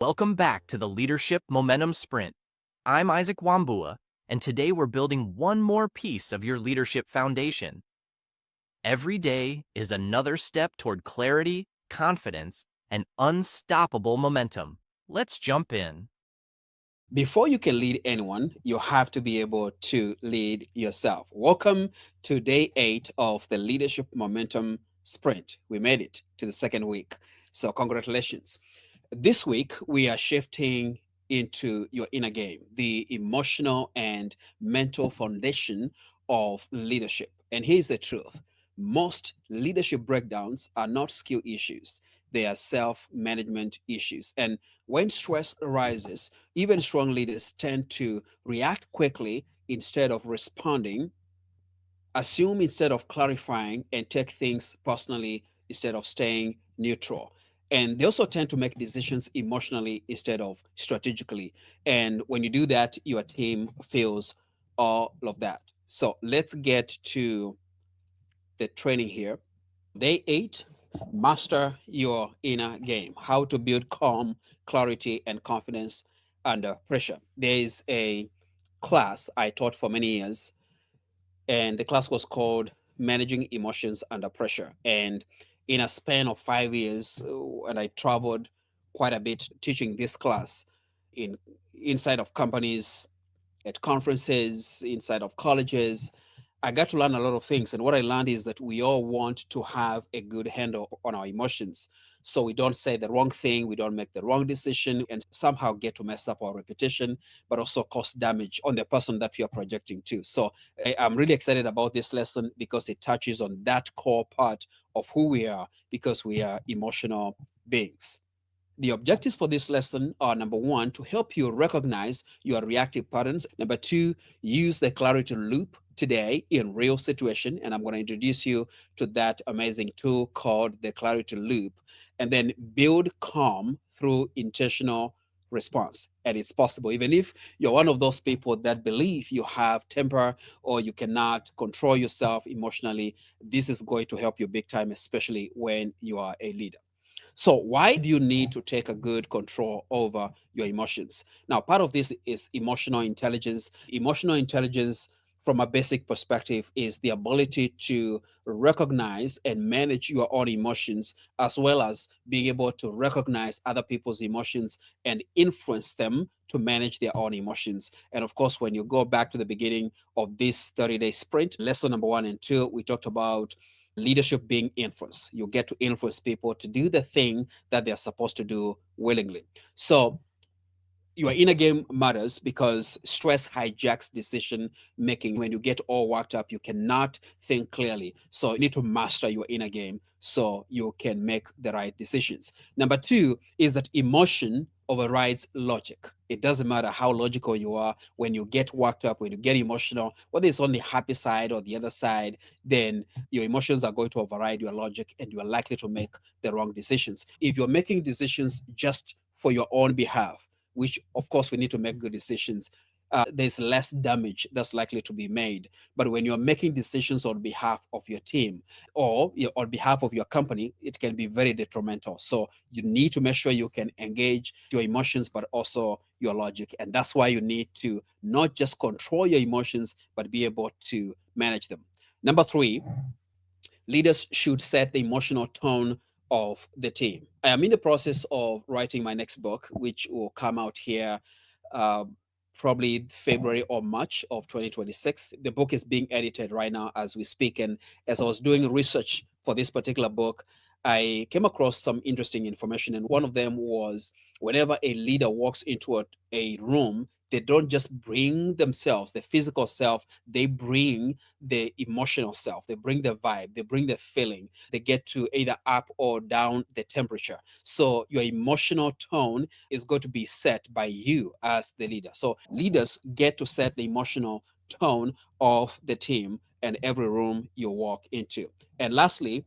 Welcome back to the Leadership Momentum Sprint. I'm Isaac Wambua, and today we're building one more piece of your leadership foundation. Every day is another step toward clarity, confidence, and unstoppable momentum. Let's jump in. Before you can lead anyone, you have to be able to lead yourself. Welcome to day 8 of the Leadership Momentum Sprint. We made it to the second week. So, congratulations. This week, we are shifting into your inner game, the emotional and mental foundation of leadership. And here's the truth: most leadership breakdowns are not skill issues, they are self management issues. And when stress arises, even strong leaders tend to react quickly instead of responding, assume instead of clarifying, and take things personally instead of staying neutral. And they also tend to make decisions emotionally instead of strategically. And when you do that, your team feels all of that. So let's get to the training here. Day 8: master your inner game. How to build calm, clarity, and confidence under pressure. There is a class I taught for many years, and the class was called Managing Emotions Under Pressure. And in a span of 5 years, and I traveled quite a bit teaching this class in inside of companies, at conferences, inside of colleges. I got to learn a lot of things. And what I learned is that we all want to have a good handle on our emotions. So we don't say the wrong thing, we don't make the wrong decision, and somehow get to mess up our reputation, but also cause damage on the person that we are projecting to. So I'm really excited about this lesson because it touches on that core part of who we are, because we are emotional beings. The objectives for this lesson are: number one, to help you recognize your reactive patterns. Number two, use the clarity loop today in real situation. And I'm going to introduce you to that amazing tool called the clarity loop. And then build calm through intentional response. And it's possible, even if you're one of those people that believe you have temper or you cannot control yourself emotionally, this is going to help you big time, especially when you are a leader. So, why do you need to take a good control over your emotions? Now, part of this is emotional intelligence. Emotional intelligence, from a basic perspective, is the ability to recognize and manage your own emotions, as well as being able to recognize other people's emotions and influence them to manage their own emotions. And of course, when you go back to the beginning of this 30-day sprint, lesson number 1 and 2, we talked about leadership being influence. You get to influence people to do the thing that they're supposed to do willingly. So your inner game matters because stress hijacks decision making. When you get all worked up, you cannot think clearly. So you need to master your inner game so you can make the right decisions. Number two is that emotion overrides logic. It doesn't matter how logical you are. When you get worked up, when you get emotional, whether it's on the happy side or the other side, then your emotions are going to override your logic and you are likely to make the wrong decisions. If you're making decisions just for your own behalf, which of course we need to make good decisions, there's less damage that's likely to be made. But when you're making decisions on behalf of your team or on behalf of your company, it can be very detrimental. So you need to make sure you can engage your emotions, but also your logic. And that's why you need to not just control your emotions, but be able to manage them. Number three, leaders should set the emotional tone of the team. I am in the process of writing my next book, which will come out here uh, probably February or March of 2026. The book is being edited right now as we speak. And as I was doing research for this particular book, I came across some interesting information. And one of them was, whenever a leader walks into a room, they don't just bring themselves, the physical self, they bring the emotional self, they bring the vibe, they bring the feeling, they get to either up or down the temperature. So your emotional tone is going to be set by you as the leader. So leaders get to set the emotional tone of the team and every room you walk into. And lastly,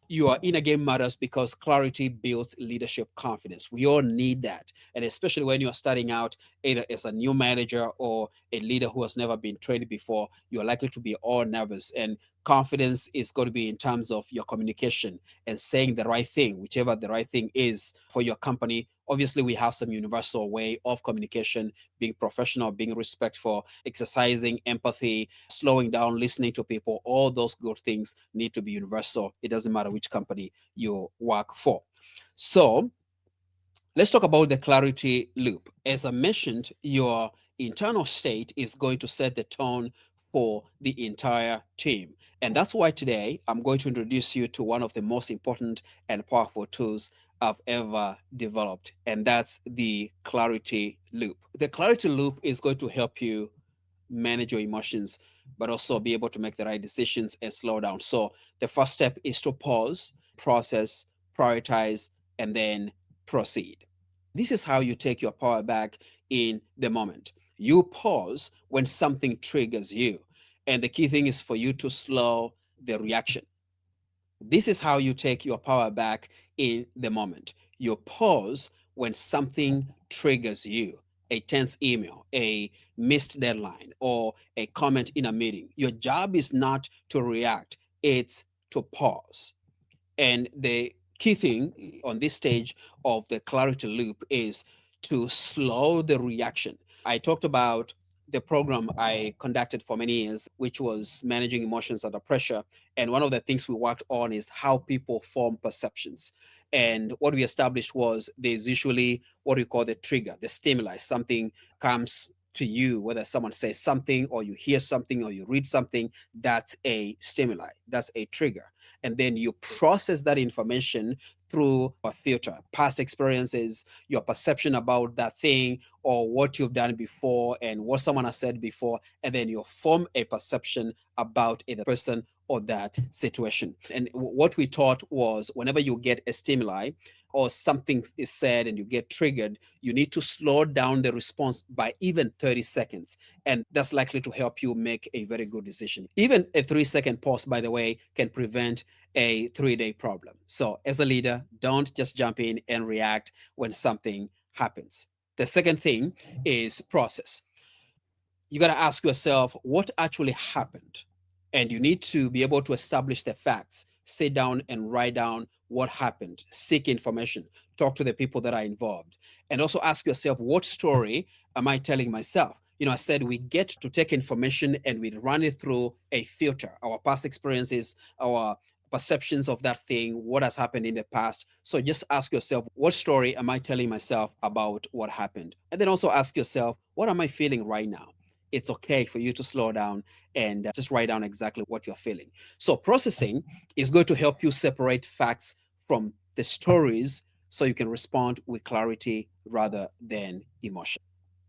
your inner game matters because clarity builds leadership confidence. We all need that. And especially when you're starting out, either as a new manager or a leader who has never been trained before, you're likely to be all nervous. And Confidence is going to be in terms of your communication and saying the right thing, whichever the right thing is for your company. Obviously, we have some universal way of communication: being professional, being respectful, exercising empathy, slowing down, listening to people. All those good things need to be universal. It doesn't matter which company you work for. So, let's talk about the clarity loop. As I mentioned, your internal state is going to set the tone for the entire team. And that's why today I'm going to introduce you to one of the most important and powerful tools I've ever developed, and that's the clarity loop. The clarity loop is going to help you manage your emotions, but also be able to make the right decisions and slow down. So, the first step is to pause, process, prioritize, and then proceed. This is how you take your power back in the moment. You pause when something triggers you. And the key thing is for you to slow the reaction. This is how you take your power back in the moment. You pause when something triggers you: a tense email, a missed deadline, or a comment in a meeting. Your job is not to react, it's to pause. And the key thing on this stage of the clarity loop is to slow the reaction. I talked about the program I conducted for many years, which was managing emotions under pressure. And one of the things we worked on is how people form perceptions. And what we established was there's usually what we call the trigger, the stimuli. Something comes to you, whether someone says something or you hear something or you read something, that's a stimuli, that's a trigger. And then you process that information through a filter: past experiences, your perception about that thing, or what you've done before and what someone has said before, and then you form a perception about a person or that situation. And what we taught was whenever you get a stimuli or something is said and you get triggered, you need to slow down the response by even 30 seconds. And that's likely to help you make a very good decision. Even a 3-second pause, by the way, can prevent a 3-day problem. So, as a leader, don't just jump in and react when something happens. The second thing is process. You got to ask yourself what actually happened. And you need to be able to establish the facts. Sit down and write down what happened, seek information, talk to the people that are involved. And also ask yourself, what story am I telling myself? I said we get to take information and we run it through a filter: our past experiences, our perceptions of that thing, what has happened in the past. So just ask yourself, what story am I telling myself about what happened? And then also ask yourself, what am I feeling right now? It's okay for you to slow down and just write down exactly what you're feeling. So, processing is going to help you separate facts from the stories so you can respond with clarity rather than emotion.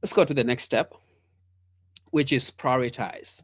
Let's go to the next step, which is prioritize.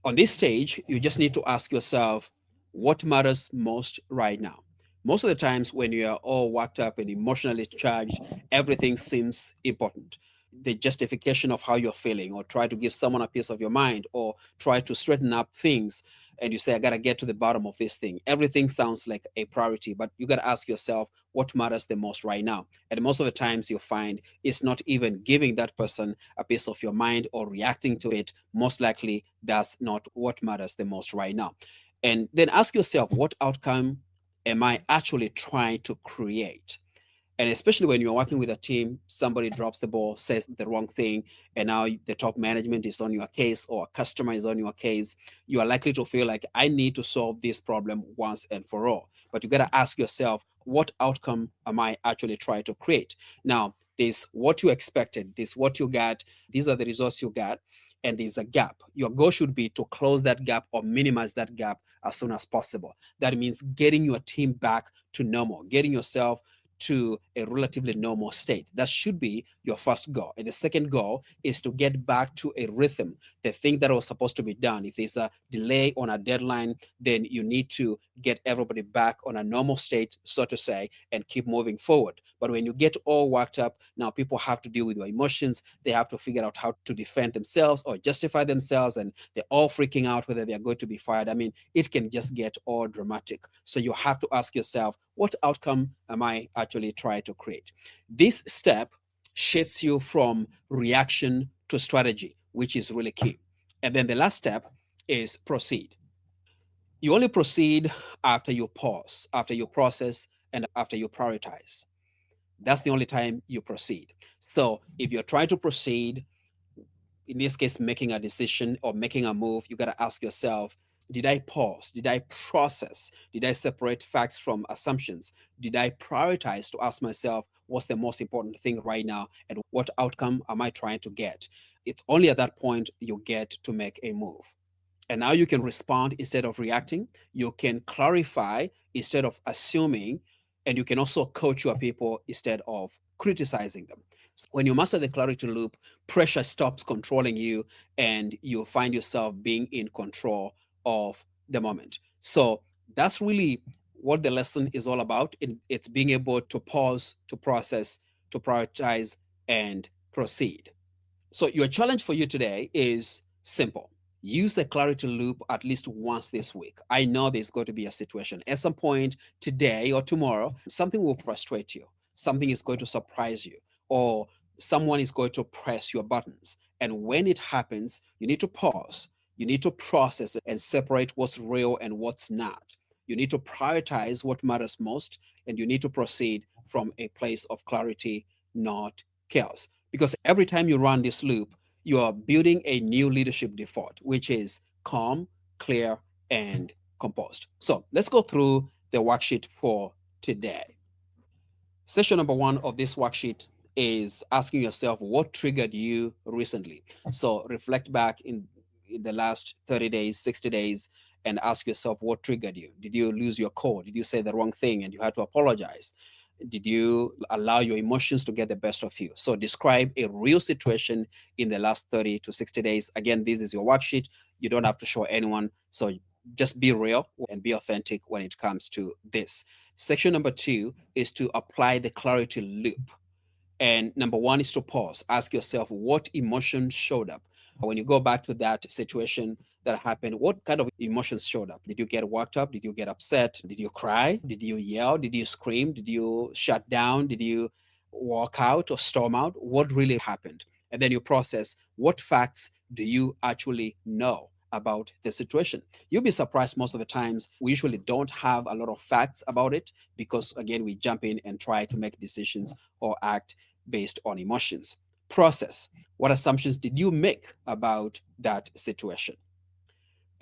On this stage, you just need to ask yourself what matters most right now. Most of the times, when you are all worked up and emotionally charged, everything seems important. The justification of how you're feeling, or try to give someone a piece of your mind, or try to straighten up things, and you say, I got to get to the bottom of this thing. Everything sounds like a priority, but you got to ask yourself what matters the most right now. And most of the times, you'll find it's not even giving that person a piece of your mind or reacting to it. Most likely, that's not what matters the most right now. And then ask yourself, what outcome am I actually trying to create? And especially when you're working with a team, somebody drops the ball, says the wrong thing, and now the top management is on your case or a customer is on your case, you are likely to feel like, I need to solve this problem once and for all. But you got to ask yourself, what outcome am I actually trying to create? Now, this what you expected, this what you got, these are the results you got, and there's a gap. Your goal should be to close that gap or minimize that gap as soon as possible. That means getting your team back to normal, getting yourself to a relatively normal state. That should be your first goal. And the second goal is to get back to a rhythm, the thing that was supposed to be done. If there's a delay on a deadline, then you need to get everybody back on a normal state, so to say, and keep moving forward. But when you get all worked up, now people have to deal with your emotions. They have to figure out how to defend themselves or justify themselves, and they're all freaking out whether they're going to be fired. I mean, it can just get all dramatic. So you have to ask yourself, what outcome am I actually trying to create? This step shifts you from reaction to strategy, which is really key. And then the last step is proceed. You only proceed after you pause, after you process, and after you prioritize. That's the only time you proceed. So if you're trying to proceed, in this case, making a decision or making a move, you got to ask yourself, did I pause? Did I process? Did I separate facts from assumptions? Did I prioritize to ask myself, what's the most important thing right now? And what outcome am I trying to get? It's only at that point you get to make a move. And now you can respond instead of reacting. You can clarify instead of assuming. And you can also coach your people instead of criticizing them. When you master the clarity loop, pressure stops controlling you and you find yourself being in control of the moment. So that's really what the lesson is all about. It's being able to pause, to process, to prioritize, and proceed. So, your challenge for you today is simple. Use the clarity loop at least once this week. I know there's going to be a situation at some point today or tomorrow, something will frustrate you, something is going to surprise you, or someone is going to press your buttons. And when it happens, you need to pause, you need to process and separate what's real and what's not. You need to prioritize what matters most, and you need to proceed from a place of clarity, not chaos. Because every time you run this loop, you are building a new leadership default, which is calm, clear, and composed. So let's go through the worksheet for today. Session number one of this worksheet is asking yourself what triggered you recently. So reflect back in the last 30 days, 60 days, and ask yourself what triggered you. Did you lose your cool? Did you say the wrong thing and you had to apologize? Did you allow your emotions to get the best of you? So describe a real situation in the last 30 to 60 days. Again, this is your worksheet. You don't have to show anyone. So just be real and be authentic when it comes to this. Section number two is to apply the clarity loop. And number one is to pause. Ask yourself what emotion showed up. When you go back to that situation that happened, what kind of emotions showed up? Did you get worked up? Did you get upset? Did you cry? Did you yell? Did you scream? Did you shut down? Did you walk out or storm out? What really happened? And then you process what facts do you actually know about the situation. You'll be surprised most of the times we usually don't have a lot of facts about it because, again, we jump in and try to make decisions or act based on emotions. Process. What assumptions did you make about that situation?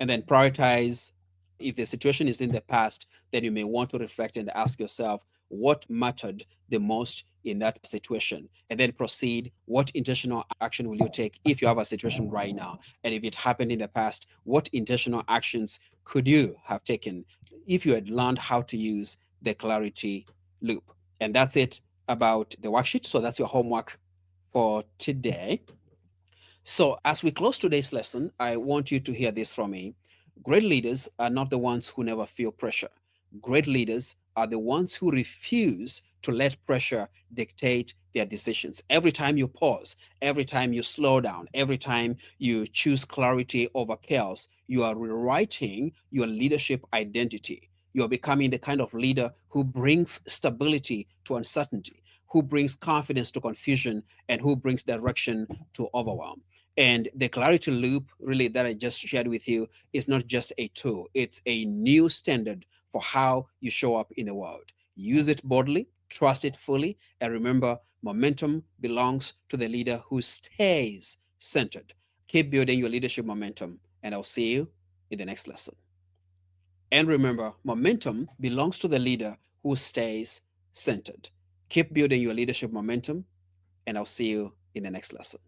And then prioritize. If the situation is in the past, then you may want to reflect and ask yourself what mattered the most in that situation. And then proceed. What intentional action will you take if you have a situation right now? And if it happened in the past, what intentional actions could you have taken if you had learned how to use the clarity loop? And that's it about the worksheet. So that's your homework for today. So, as we close today's lesson, I want you to hear this from me. Great leaders are not the ones who never feel pressure. Great leaders are the ones who refuse to let pressure dictate their decisions. Every time you pause, every time you slow down, every time you choose clarity over chaos, you are rewriting your leadership identity. You are becoming the kind of leader who brings stability to uncertainty, who brings confidence to confusion, and who brings direction to overwhelm. And the clarity loop, really, that I just shared with you, is not just a tool, it's a new standard for how you show up in the world. Use it boldly, trust it fully, and remember momentum belongs to the leader who stays centered. Keep building your leadership momentum, and I'll see you in the next lesson. And remember, momentum belongs to the leader who stays centered. Keep building your leadership momentum, and I'll see you in the next lesson.